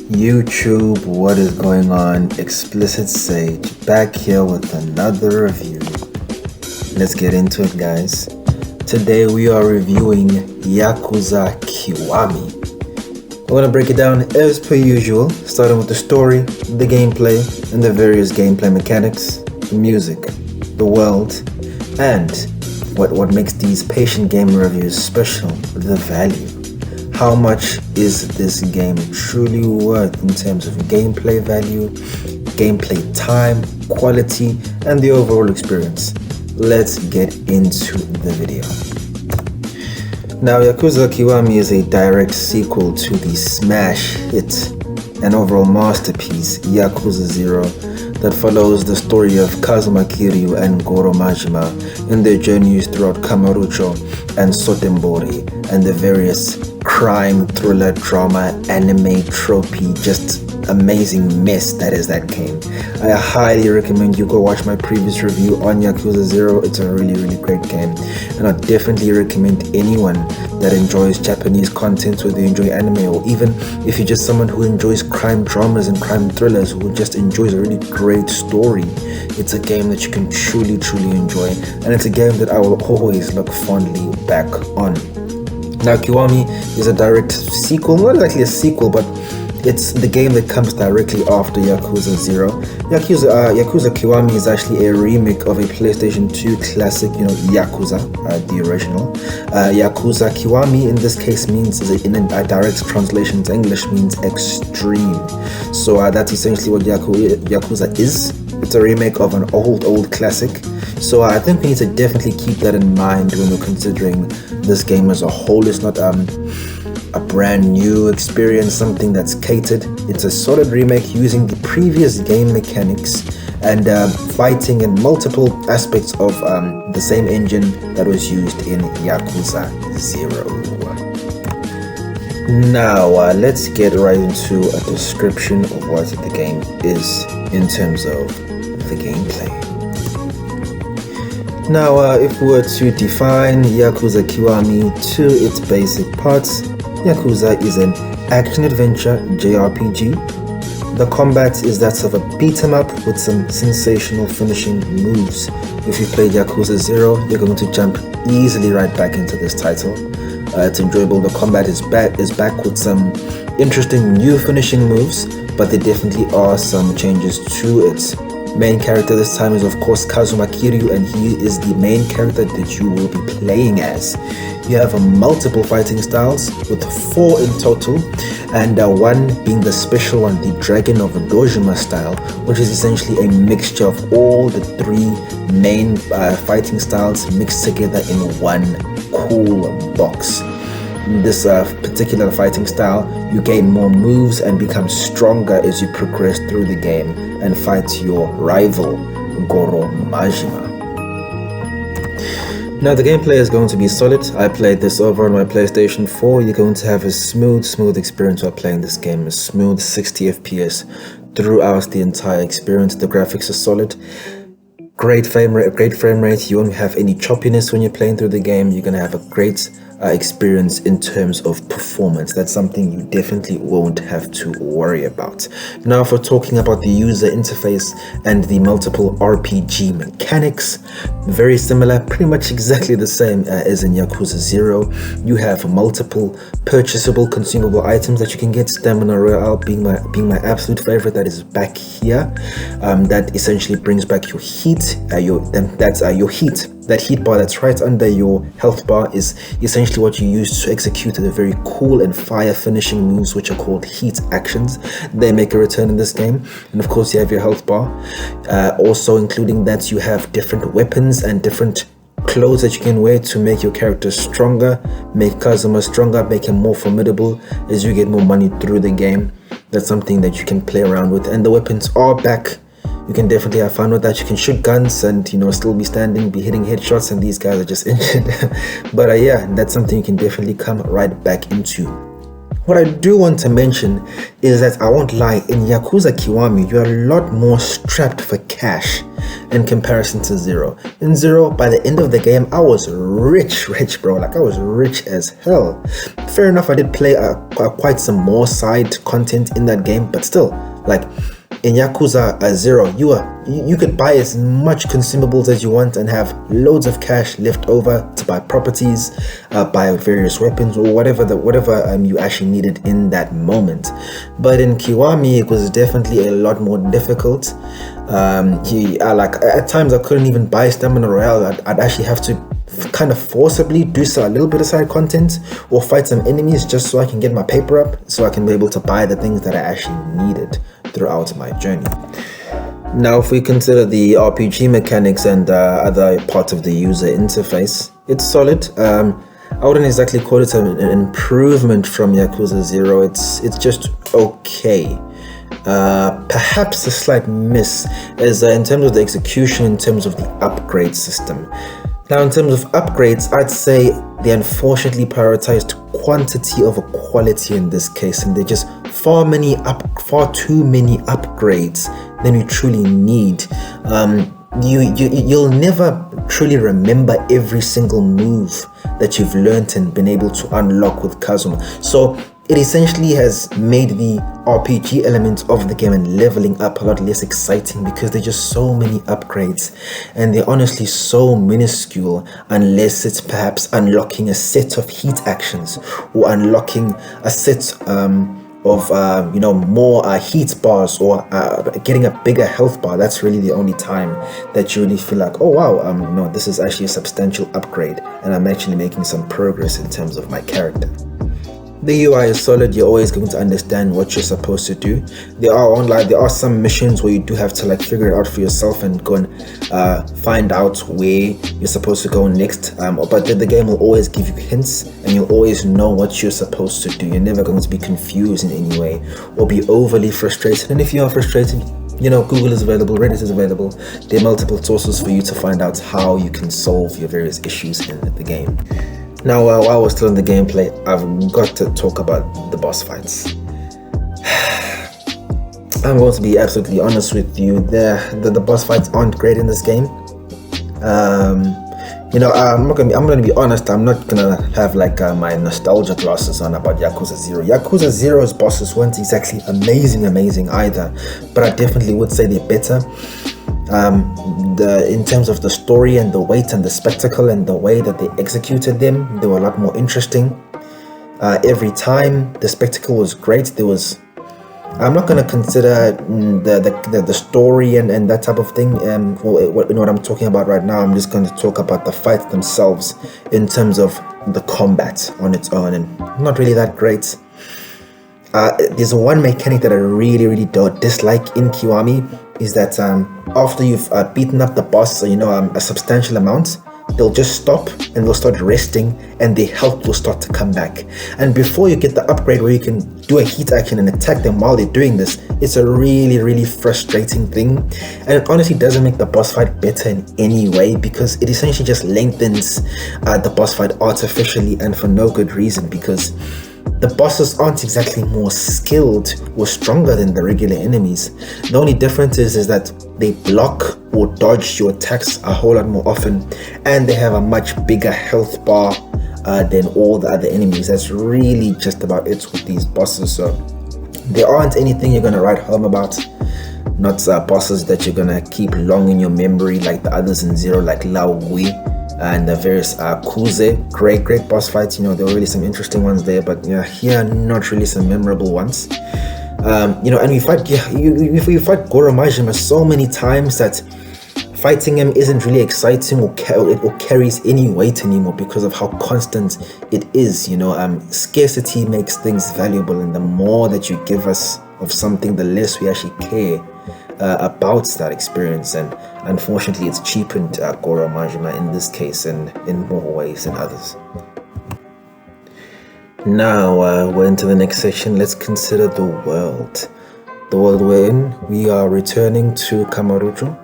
YouTube, what is going on? Explicit Sage back here with another review. Let's get into it, guys. Today we are reviewing Yakuza Kiwami. We're gonna break it down as per usual, starting with the story, the gameplay, and the various gameplay mechanics, the music, the world, and what makes these patient game reviews special, the value. How much is this game truly worth in terms of gameplay value, gameplay time, quality, and the overall experience? Let's get into the video. Now, Yakuza Kiwami is a direct sequel to the smash hit and overall masterpiece Yakuza 0 that follows the story of Kazuma Kiryu and Goro Majima in their journeys throughout Kamurocho and Sotembori and the various crime, thriller, drama, anime, tropey, just amazing mess that is that game. I highly recommend you go watch my previous review on Yakuza 0. It's a really great game, and I definitely recommend anyone that enjoys Japanese content, whether you enjoy anime or even if you're just someone who enjoys crime dramas and crime thrillers, who just enjoys a really great story. It's a game that you can truly enjoy, and it's a game that I will always look fondly back on. Now, Kiwami is a direct sequel, not exactly a sequel, but it's the game that comes directly after Yakuza 0. Yakuza Kiwami is actually a remake of a PlayStation 2 classic, Yakuza, the original. Yakuza Kiwami in this case means, in a direct translation to English, means extreme. So that's essentially what Yakuza is. It's a remake of an old classic. So I think we need to definitely keep that in mind when we're considering this game as a whole. It's not a brand new experience, something that's catered. It's a solid remake using the previous game mechanics and fighting in multiple aspects of the same engine that was used in Yakuza 0. Now let's get right into a description of what the game is in terms of the gameplay. Now if we were to define Yakuza Kiwami to its basic parts, Yakuza is an action-adventure JRPG. The combat is that of a beat-em-up with some sensational finishing moves. If you played Yakuza 0, you're going to jump easily right back into this title. It's enjoyable. The combat is back with some interesting new finishing moves, but there definitely are some changes to it. Main character this time is of course Kazuma Kiryu, and he is the main character that you will be playing as. You have multiple fighting styles with 4 in total, and one being the special one, the Dragon of Dojima style, which is essentially a mixture of all the 3 main fighting styles mixed together in one cool box. In this particular fighting style, you gain more moves and become stronger as you progress through the game and fight your rival, Goro Majima. Now the gameplay is going to be solid. I played this over on my PlayStation 4. You're going to have a smooth experience while playing this game, a smooth 60 FPS throughout the entire experience. The graphics are solid. Great frame rate. You won't have any choppiness when you're playing through the game. You're going to have a great experience in terms of performance. That's something you definitely won't have to worry about. Now, if we're talking about the user interface and the multiple RPG mechanics, very similar, pretty much exactly the same as in Yakuza 0. You have multiple purchasable consumable items that you can get. Stamina Royale being my absolute favorite. That is back here. That essentially brings back your heat. Your heat. That heat bar that's right under your health bar is essentially what you use to execute the very cool and fire finishing moves, which are called heat actions. They make a return in this game. And of course you have your health bar. Also including that, you have different weapons and different clothes that you can wear to make your character stronger, make Kazuma stronger, make him more formidable as you get more money through the game. That's something that you can play around with, and the weapons are back. You can definitely have fun with that. You can shoot guns and still be standing, be hitting headshots, and these guys are just injured. But yeah, that's something you can definitely come right back into. What I do want to mention is that I won't lie, in Yakuza Kiwami, you're a lot more strapped for cash in comparison to Zero. In Zero, by the end of the game, I was rich, bro. Like, I was rich as hell. Fair enough, I did play quite some more side content in that game, but still, like, in Yakuza Zero, you could buy as much consumables as you want and have loads of cash left over to buy properties, buy various weapons, or whatever you actually needed in that moment. But in Kiwami, it was definitely a lot more difficult. Like, at times I couldn't even buy Stamina Royale. I'd actually have to kind of forcibly do a little bit of side content or fight some enemies just so I can get my paper up, so I can be able to buy the things that I actually needed throughout my journey. Now, if we consider the RPG mechanics and other parts of the user interface, it's solid. I wouldn't exactly call it an improvement from Yakuza 0. It's just okay. Perhaps a slight miss is in terms of the execution, in terms of the upgrade system. Now, in terms of upgrades, I'd say they unfortunately prioritized quantity over quality in this case, and they're just far too many upgrades than you truly need. You'll never truly remember every single move that you've learned and been able to unlock with Kazuma. So it essentially has made the RPG element of the game and leveling up a lot less exciting, because there's just so many upgrades and they're honestly so minuscule, unless it's perhaps unlocking a set of heat actions or unlocking a set of more heat bars, or getting a bigger health bar. That's really the only time that you really feel like, oh wow, no, this is actually a substantial upgrade and I'm actually making some progress in terms of my character. The UI is solid. You're always going to understand what you're supposed to do. There are some missions where you do have to like figure it out for yourself and go and find out where you're supposed to go next. But the game will always give you hints, and you'll always know what you're supposed to do. You're never going to be confused in any way or be overly frustrated. And if you are frustrated, Google is available, Reddit is available. There are multiple sources for you to find out how you can solve your various issues in the game. Now, while we're still in the gameplay, I've got to talk about the boss fights. I'm going to be absolutely honest with you. The boss fights aren't great in this game. I'm going to be honest. I'm not going to have like my nostalgia glasses on about Yakuza 0. Yakuza 0's bosses weren't exactly amazing either, but I definitely would say they're better. In terms of the story and the weight and the spectacle and the way that they executed them, they were a lot more interesting. Every time the spectacle was great. I'm not going to consider the story and that type of thing what I'm talking about right now. I'm just going to talk about the fights themselves in terms of the combat on its own, and not really that great. There's one mechanic that I really don't dislike in Kiwami, is that after you've beaten up the boss, a substantial amount, they'll just stop and they'll start resting, and their health will start to come back. And before you get the upgrade where you can do a heat action and attack them while they're doing this, it's a really frustrating thing, and it honestly doesn't make the boss fight better in any way, because it essentially just lengthens the boss fight artificially and for no good reason, because the bosses aren't exactly more skilled or stronger than the regular enemies. The only difference is that they block or dodge your attacks a whole lot more often, and they have a much bigger health bar than all the other enemies. That's really just about it with these bosses. So there aren't anything you're going to write home about. Not bosses that you're going to keep long in your memory like the others in Zero, like Laui and the various Kuze. Great boss fights. There were really some interesting ones there, but here not really some memorable ones. And we fight Goro Majima so many times that fighting him isn't really exciting or carries any weight anymore, because of how constant it is. Scarcity makes things valuable, and the more that you give us of something, the less we actually care about that experience. And unfortunately, it's cheapened Goro Majima in this case, and in more ways than others. Now we're into the next section. Let's consider the world. The world we're in. We are returning to Kamurocho.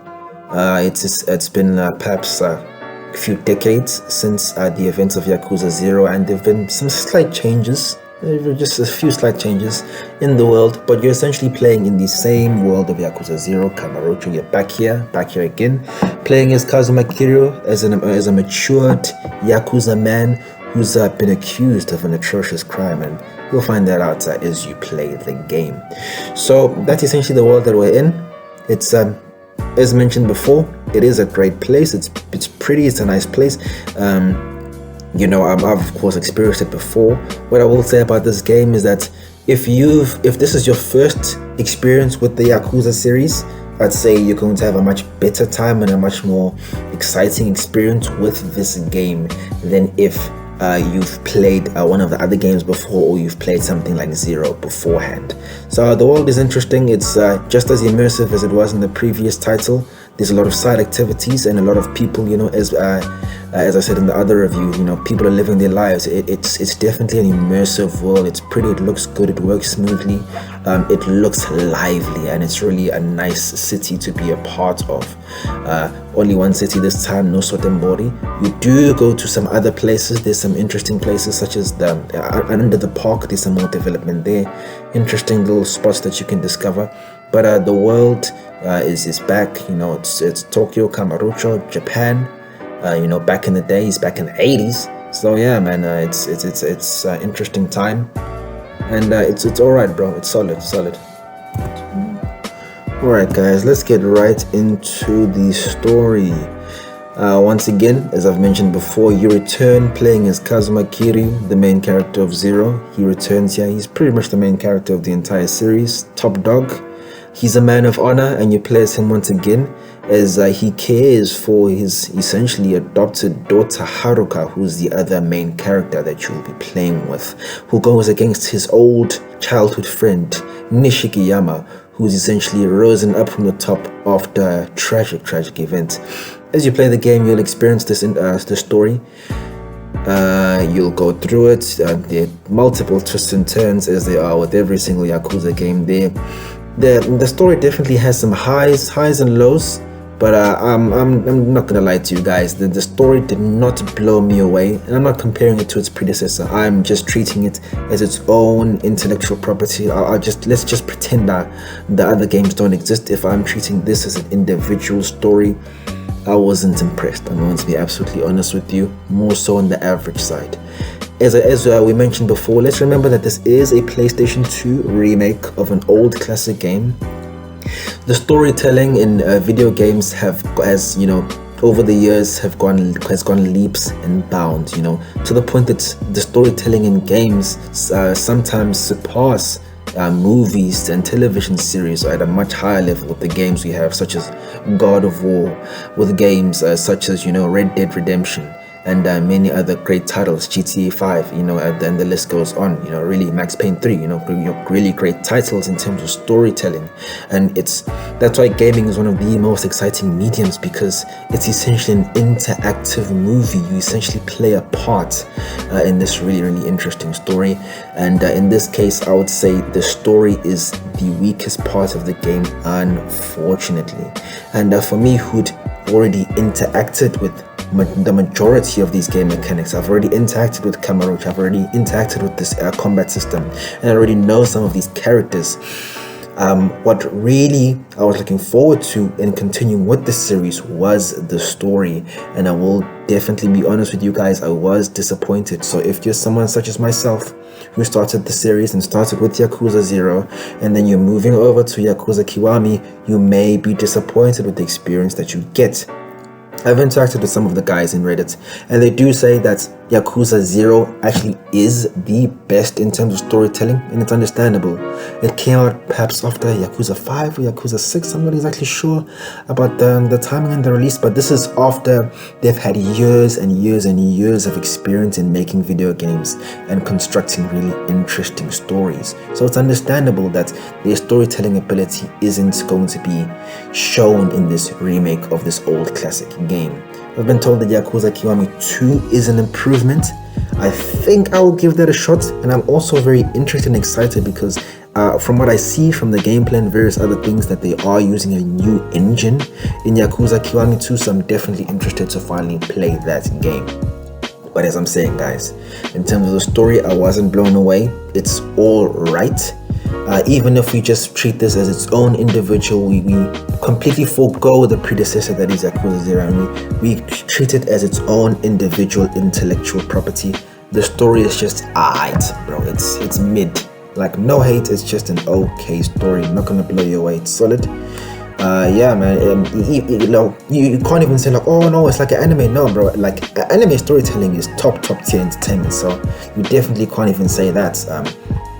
It's been perhaps a few decades since the events of Yakuza 0, and there have been some slight changes Just a few slight changes in the world, but you're essentially playing in the same world of Yakuza 0, Kamurocho. You're back here again, playing as Kazuma Kiryu, as a matured Yakuza man who's been accused of an atrocious crime, and you'll find that out as you play the game. So that's essentially the world that we're in. It's as mentioned before, it is a great place. It's pretty. It's a nice place. You know, I've of course experienced it before. What I will say about this game is that if this is your first experience with the Yakuza series, I'd say you're going to have a much better time and a much more exciting experience with this game than if you've played one of the other games before, or you've played something like Zero beforehand. So the world is interesting. It's just as immersive as it was in the previous title. There's a lot of side activities and a lot of people, you know, as I said in the other review, you know, people are living their lives. It's definitely an immersive world. It's pretty, it looks good, it works smoothly, it looks lively, and it's really a nice city to be a part of. Only one city this time, no Sotembori. You do go to some other places. There's some interesting places, such as under the park. There's some more development there, interesting little spots that you can discover. But the world is back. You know, it's Tokyo, Kamurocho, Japan. You know, back in the days, back in the 80s. So yeah, man, it's an interesting time, and it's all right, bro. It's solid. All right, guys, let's get right into the story. Once again, as I've mentioned before, you return playing as Kazuma Kiryu, the main character of Zero. He returns here. He's pretty much the main character of the entire series, top dog. He's a man of honor, and you play as him once again, as he cares for his essentially adopted daughter Haruka, who's the other main character that you'll be playing with, who goes against his old childhood friend Nishikiyama, who's essentially risen up from the top after a tragic event. As you play the game, you'll experience this in the story. You'll go through it. There are multiple twists and turns, as there are with every single Yakuza game. The story definitely has some highs and lows, but I'm not gonna lie to you guys. The story did not blow me away, and I'm not comparing it to its predecessor. I'm just treating it as its own intellectual property. Let's just pretend that the other games don't exist. If I'm treating this as an individual story, I wasn't impressed. I'm going to be absolutely honest with you, more so on the average side. As we mentioned before, let's remember that this is a PlayStation 2 remake of an old classic game. The storytelling in video games has you know, over the years has gone leaps and bounds, you know, to the point that the storytelling in games sometimes surpass movies and television series at a much higher level with the games we have, such as God of War, with games such as, you know, Red Dead Redemption, and many other great titles, GTA 5, you know, and the list goes on, you know, really Max Payne 3, you know, really great titles in terms of storytelling. And that's why gaming is one of the most exciting mediums, because it's essentially an interactive movie. You essentially play a part in this really interesting story, and in this case I would say the story is the weakest part of the game, unfortunately. And for me, who'd already interacted with the majority of these game mechanics, I've already interacted with Kamurocho, I've already interacted with this combat system, and I already know some of these characters. What really I was looking forward to in continuing with this series was the story, and I will definitely be honest with you guys, I was disappointed. So if you're someone such as myself who started the series and started with Yakuza 0, and then you're moving over to Yakuza Kiwami, you may be disappointed with the experience that you get. I've interacted with some of the guys in Reddit, and they do say that Yakuza 0 actually is the best in terms of storytelling, and it's understandable. It came out perhaps after Yakuza 5 or Yakuza 6, I'm not exactly sure about the timing and the release, but this is after they've had years and years of experience in making video games and constructing really interesting stories. So it's understandable that their storytelling ability isn't going to be shown in this remake of this old classic game. I've been told that Yakuza Kiwami 2 is an improvement. I think I will give that a shot, and I'm also very interested and excited because from what I see from the gameplay and various other things, that they are using a new engine in Yakuza Kiwami 2, so I'm definitely interested to finally play that game. But as I'm saying, guys, in terms of the story, I wasn't blown away. It's all right. Even if we just treat this as its own individual, we completely forego the predecessor that is Yakuza 0, and we treat it as its own individual intellectual property. The story is just alright, bro. It's mid. Like, no hate, it's just an okay story. Not gonna blow you away. It's solid. Yeah, man. You can't even say like, oh no, it's like an anime. No, bro. Like, anime storytelling is top tier entertainment. So you definitely can't even say that.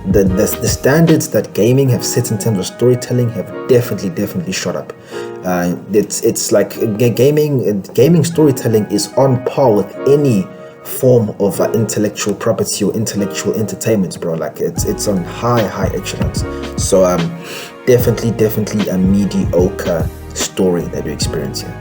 The standards that gaming have set in terms of storytelling have definitely shot up. It's like gaming storytelling is on par with any form of intellectual property or intellectual entertainment, bro. Like, it's on high echelons. So definitely a mediocre story that we experience here.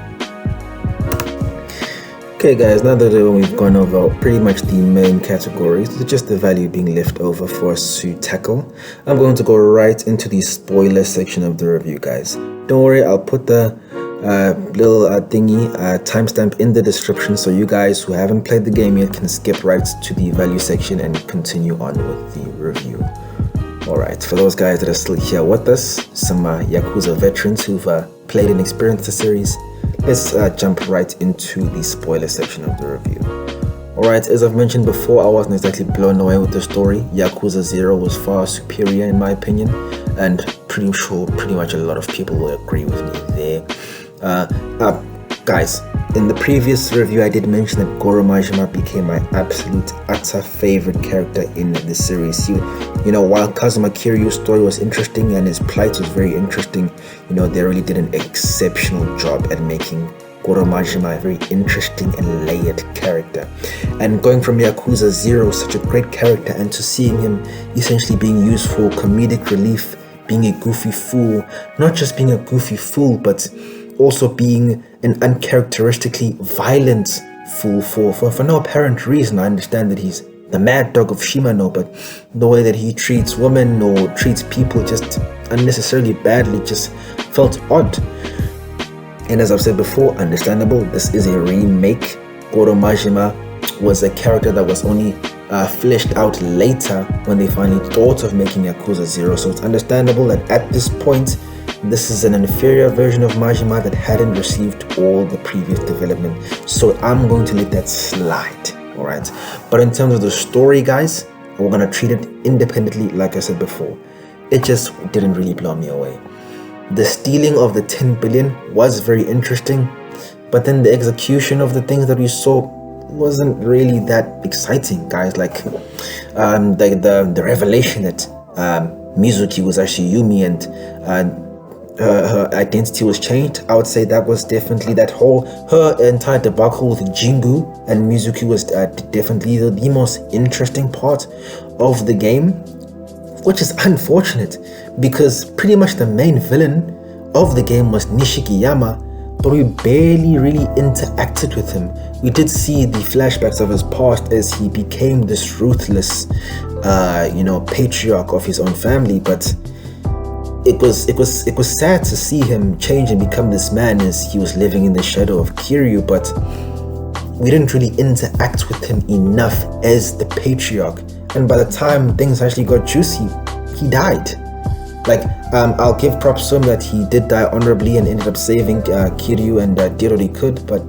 Okay guys, now that we've gone over pretty much the main categories, it's just the value being left over for us to tackle. I'm going to go right into the spoiler section of the review, guys. Don't worry, I'll put the little timestamp in the description, so you guys who haven't played the game yet can skip right to the value section and continue on with the review. Alright, for those guys that are still here with us, some Yakuza veterans who've played and experienced the series, let's jump right into the spoiler section of the review. Alright, as I've mentioned before, I wasn't exactly blown away with the story. Yakuza 0 was far superior in my opinion, and pretty sure pretty much a lot of people will agree with me there. Guys, in the previous review I did mention that Goro Majima became my absolute utter favorite character in the series. While Kazuma Kiryu's story was interesting and his plight was very interesting, they really did an exceptional job at making Goro Majima a very interesting and layered character. And going from Yakuza 0, such a great character, and to seeing him essentially being used for comedic relief, being a goofy fool, not just being a goofy fool, but also being an uncharacteristically violent fool for no apparent reason. I understand that he's the mad dog of Shimano, but the way that he treats women or treats people just unnecessarily badly just felt odd. And as I've said before, understandable, this is a remake. Goro Majima was a character that was only fleshed out later when they finally thought of making Yakuza 0, so it's understandable that at this point this is an inferior version of Majima that hadn't received all the previous development, so I'm going to let that slide. Alright, but in terms of the story, guys, we're gonna treat it independently. Like I said before, it just didn't really blow me away. The stealing of the 10 billion was very interesting, but then the execution of the things that we saw wasn't really that exciting, guys. Like the revelation that Mizuki was actually Yumi and her identity was changed. I would say that was definitely her entire debacle with Jingu and Mizuki was definitely the most interesting part of the game, which is unfortunate because pretty much the main villain of the game was Nishikiyama, but we barely really interacted with him. We did see the flashbacks of his past as he became this ruthless patriarch of his own family, but it was sad to see him change and become this man as he was living in the shadow of Kiryu, but we didn't really interact with him enough as the patriarch. And by the time things actually got juicy, he died. Like, I'll give props to him that he did die honorably and ended up saving Kiryu and did what he could, but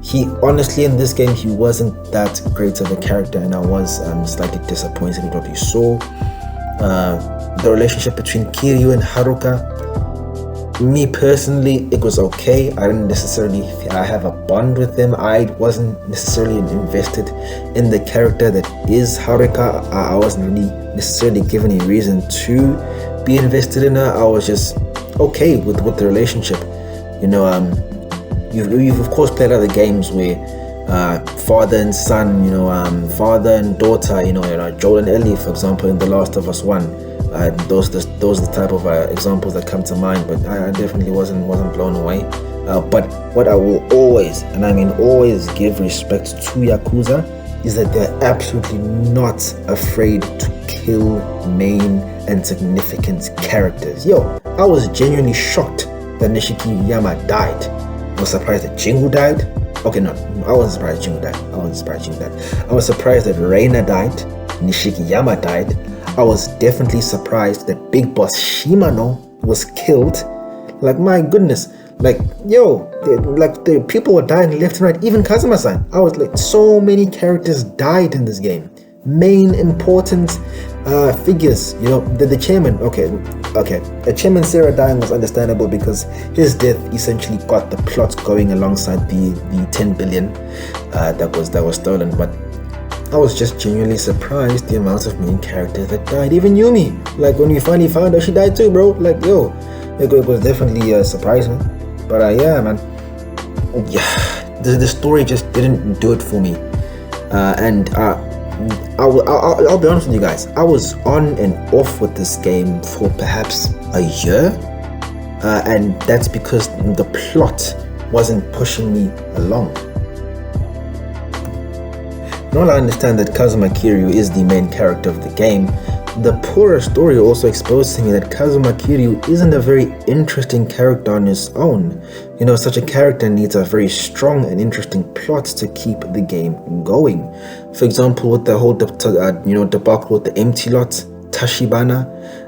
he honestly in this game he wasn't that great of a character, and I was slightly disappointed with what we saw. The relationship between Kiryu and Haruka, me personally, it was okay. I didn't necessarily have a bond with them. I wasn't necessarily invested in the character that is Haruka. I wasn't really necessarily given a reason to be invested in her. I was just okay with the relationship. You've of course played other games where father and son, father and daughter, Joel and Ellie, for example, in The Last of Us 1. Those are the type of examples that come to mind, but I definitely wasn't blown away. But what I will always, and I mean always, give respect to Yakuza is that they're absolutely not afraid to kill main and significant characters. I was genuinely shocked that Nishikiyama died. I was surprised that Jingu died. Okay, no, I wasn't surprised June died. I wasn't surprised June died. I was surprised that Reina died, Nishikiyama died. I was definitely surprised that Big Boss Shimano was killed. Like, my goodness. Like, yo, the people were dying left and right. Even Kazuma-san. I was like, so many characters died in this game. Main important figures, you know, the chairman. Okay, the chairman Sarah dying was understandable because his death essentially got the plot going alongside the 10 billion that was stolen. But I was just genuinely surprised the amount of main characters that died. Even Yumi, like when we finally found out she died too, bro. Like, yo, it was definitely surprising. But yeah, man, yeah, the story just didn't do it for me. I'll be honest with you guys. I was on and off with this game for perhaps a year, and that's because the plot wasn't pushing me along. Now I understand that Kazuma Kiryu is the main character of the game. The poorer story also exposed to me that Kazuma Kiryu isn't a very interesting character on his own. You know, such a character needs a very strong and interesting plot to keep the game going. For example, with the whole debacle with the empty lot, Tashibana,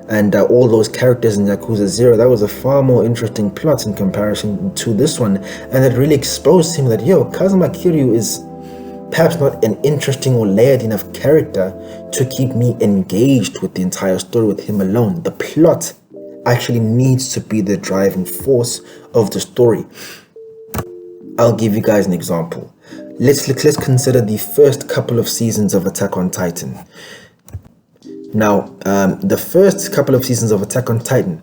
and all those characters in Yakuza 0, that was a far more interesting plot in comparison to this one, and it really exposed him that, yo, Kazuma Kiryu is perhaps not an interesting or layered enough character to keep me engaged with the entire story with him alone. The plot actually needs to be the driving force of the story. I'll give you guys an example. Let's consider the first couple of seasons of Attack on Titan. Now, the first couple of seasons of Attack on Titan,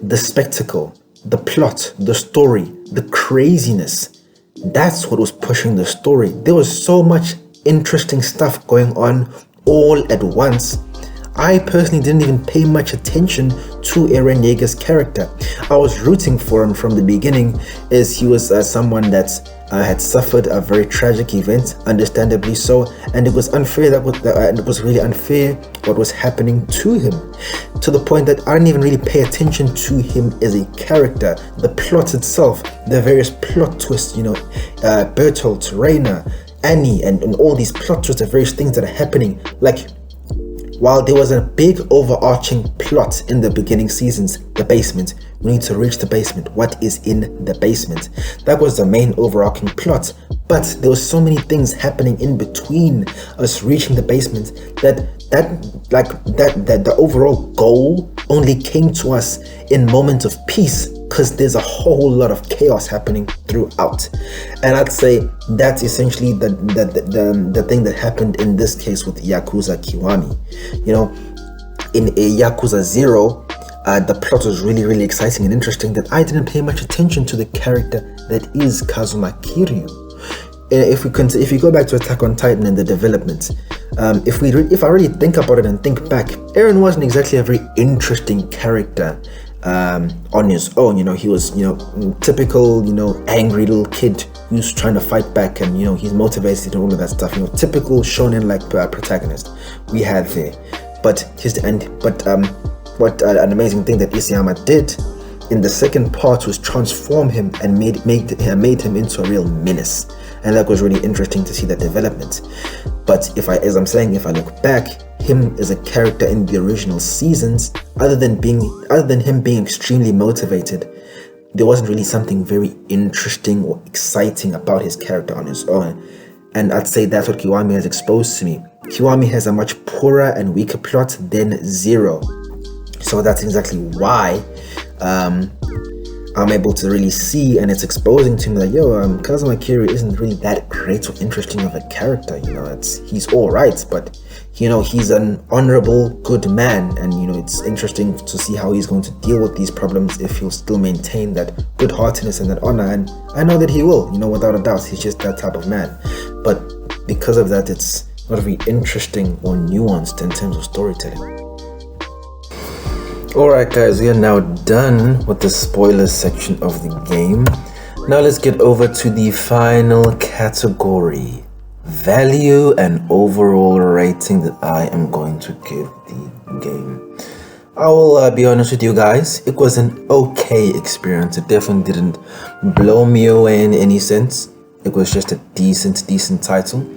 the spectacle, the plot, the story, the craziness, that's what was pushing the story. There was so much interesting stuff going on all at once. I personally didn't even pay much attention to Eren Yeager's character. I was rooting for him from the beginning, as he was someone that had suffered a very tragic event, understandably so, and it was unfair and it was really unfair what was happening to him, to the point that I didn't even really pay attention to him as a character. The plot itself, the various plot twists, you know, Bertolt, Reina, Annie, and all these plot twists, the various things that are happening. Like, while there was a big overarching plot in the beginning seasons, the basement, we need to reach the basement, what is in the basement, that was the main overarching plot. But there was so many things happening in between us reaching the basement that the overall goal only came to us in moments of peace, because there's a whole lot of chaos happening throughout. And I'd say that's essentially the thing that happened in this case with Yakuza Kiwami. You know, in a Yakuza 0, the plot was really exciting and interesting, that I didn't pay much attention to the character that is Kazuma Kiryu. If we go back to Attack on Titan and the development, if I really think about it and think back, Eren wasn't exactly a very interesting character on his own. You know, he was, you know, typical, you know, angry little kid who's trying to fight back, and, you know, he's motivated and all of that stuff. You know, typical shonen like protagonist we had there. But what an amazing thing that Isayama did in the second part was transform him and made him into a real menace, and that was really interesting to see that development. But if I look back, him as a character in the original seasons, other than him being extremely motivated, there wasn't really something very interesting or exciting about his character on his own. And I'd say that's what Kiwami has exposed to me. Kiwami has a much poorer and weaker plot than 0. So that's exactly why I'm able to really see, and it's exposing to me that, yo, Kazuma Kiryu isn't really that great or interesting of a character. You know, he's alright, but, you know, he's an honorable, good man, and, you know, it's interesting to see how he's going to deal with these problems if he'll still maintain that good-heartedness and that honor, and I know that he will, you know, without a doubt. He's just that type of man. But because of that, it's not very interesting or nuanced in terms of storytelling. Alright guys, we are now done with the spoilers section of the game. Now let's get over to the final category, value and overall rating that I am going to give the game. I will be honest with you guys, it was an okay experience. It definitely didn't blow me away in any sense. It was just a decent title.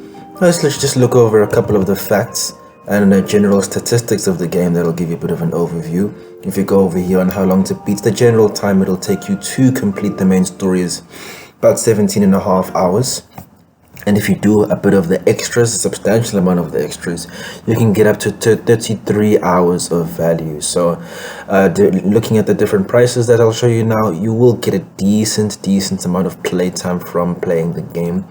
Let's just look over a couple of the facts and the general statistics of the game. That'll give you a bit of an overview. If you go over here on how long to beat, the general time it'll take you to complete the main story is about 17.5 hours. And if you do a bit of the extras, a substantial amount of the extras, you can get up to 33 hours of value. So looking at the different prices that I'll show you now, you will get a decent amount of playtime from playing the game.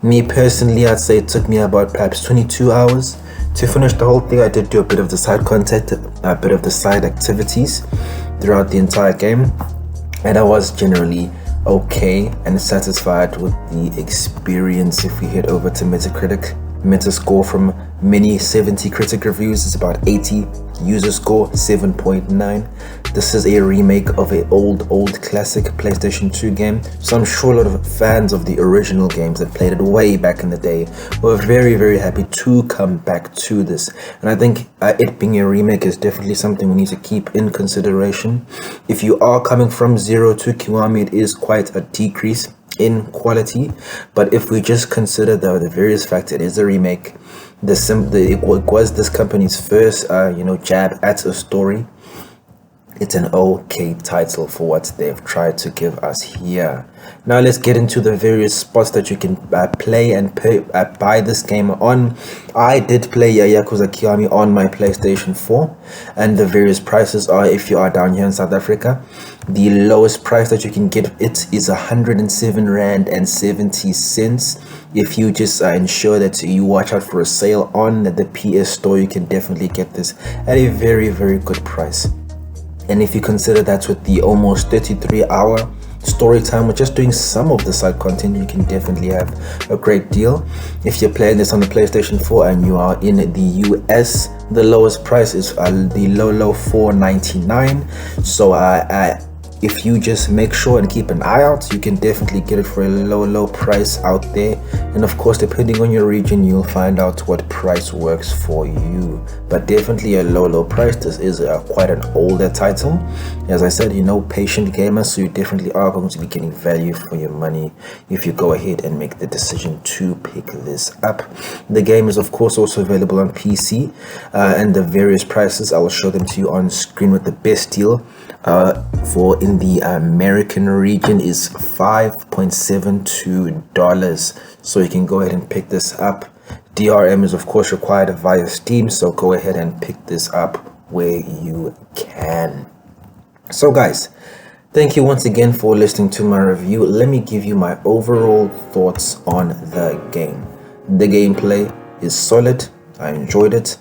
Me personally, I'd say it took me about perhaps 22 hours to finish the whole thing. I did do a bit of the side content, a bit of the side activities throughout the entire game, and I was generally okay and satisfied with the experience. If we head over to Metacritic, Metascore from many 70 critic reviews is about 80, user score 7.9. This is a remake of a old classic PlayStation 2 game, so I'm sure a lot of fans of the original games that played it way back in the day were very happy to come back to this. And I think it being a remake is definitely something we need to keep in consideration. If you are coming from Zero to Kiwami, it is quite a decrease in quality, but if we just consider the various facts, it is a remake. It was this company's first jab at a story. It's an okay title for what they've tried to give us here. Now let's get into the various spots that you can play and buy this game on. I did play YAKUZAkiwami on my PlayStation 4, and the various prices are, if you are down here in South Africa, the lowest price that you can get it is 107 Rand and 70 cents. If you just ensure that you watch out for a sale on the PS Store, you can definitely get this at a very good price. And if you consider that with the almost 33-hour story time with just doing some of the side content, you can definitely have a great deal. If you're playing this on the PlayStation 4 and you are in the US, the lowest price is the low $4.99. So if you just make sure and keep an eye out, you can definitely get it for a low price out there. And of course, depending on your region, you'll find out what price works for you. But definitely a low price. This is quite an older title. As I said, patient gamers, so you definitely are going to be getting value for your money if you go ahead and make the decision to pick this up. The game is of course also available on PC, and the various prices I will show them to you on screen. With the best deal for in the American region is $5.72, so you can go ahead and pick this up. DRM is of course required via Steam, so go ahead and pick this up where you can. So guys, thank you once again for listening to my review. Let me give you my overall thoughts on the game. The gameplay is solid. I enjoyed it.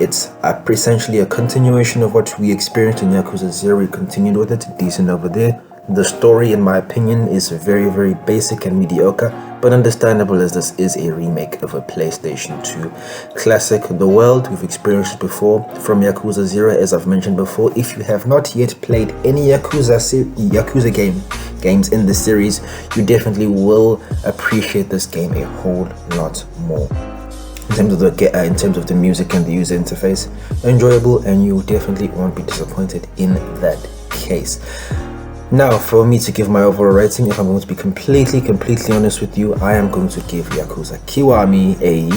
It's essentially a continuation of what we experienced in Yakuza 0. We continued with it, decent over there. The story, in my opinion, is very basic and mediocre, but understandable as this is a remake of a PlayStation 2 classic. The world, we've experienced it before from Yakuza 0, as I've mentioned before. If you have not yet played any Yakuza games in the series, you definitely will appreciate this game a whole lot more. In terms of the music and the user interface, enjoyable, and you definitely won't be disappointed in that case. Now, for me to give my overall rating, if I'm going to be completely honest with you, I am going to give YAKUZAkiwami a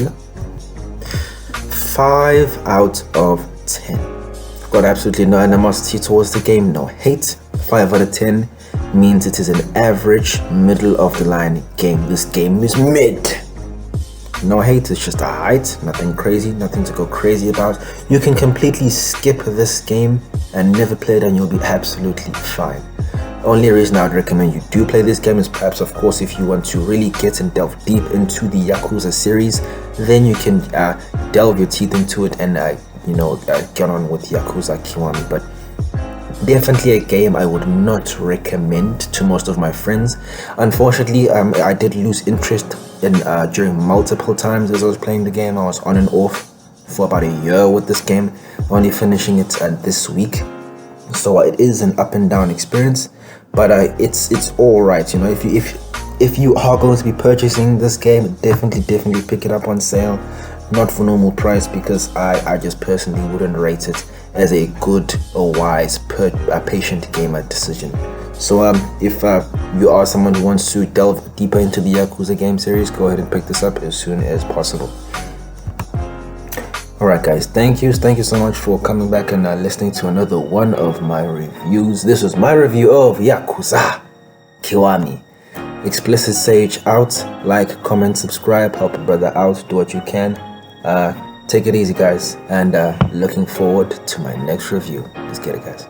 5 out of 10. I've got absolutely no animosity towards the game, no hate. 5 out of 10 means it is an average, middle of the line game. This game is mid. No hate, it's just a height, nothing crazy, nothing to go crazy about. You can completely skip this game and never play it, and you'll be absolutely fine. Only reason I would recommend you do play this game is perhaps, of course, if you want to really get and delve deep into the Yakuza series, then you can delve your teeth into it and get on with YAKUZAkiwami. But definitely a game I would not recommend to most of my friends. Unfortunately, I did lose interest during multiple times as I was playing the game. I was on and off for about a year with this game, only finishing it this week. So it is an up and down experience, but it's all right. If you are going to be purchasing this game, definitely pick it up on sale, not for normal price, because I just personally wouldn't rate it as a good or wise patient gamer decision. So if you are someone who wants to delve deeper into the Yakuza game series, go ahead and pick this up as soon as possible. Alright guys, thank you so much for coming back and listening to another one of my reviews. This was my review of Yakuza KIWAMI. Explicit Sage out. Like, comment, subscribe, help a brother out, do what you can. Take it easy guys, and looking forward to my next review. Let's get it guys.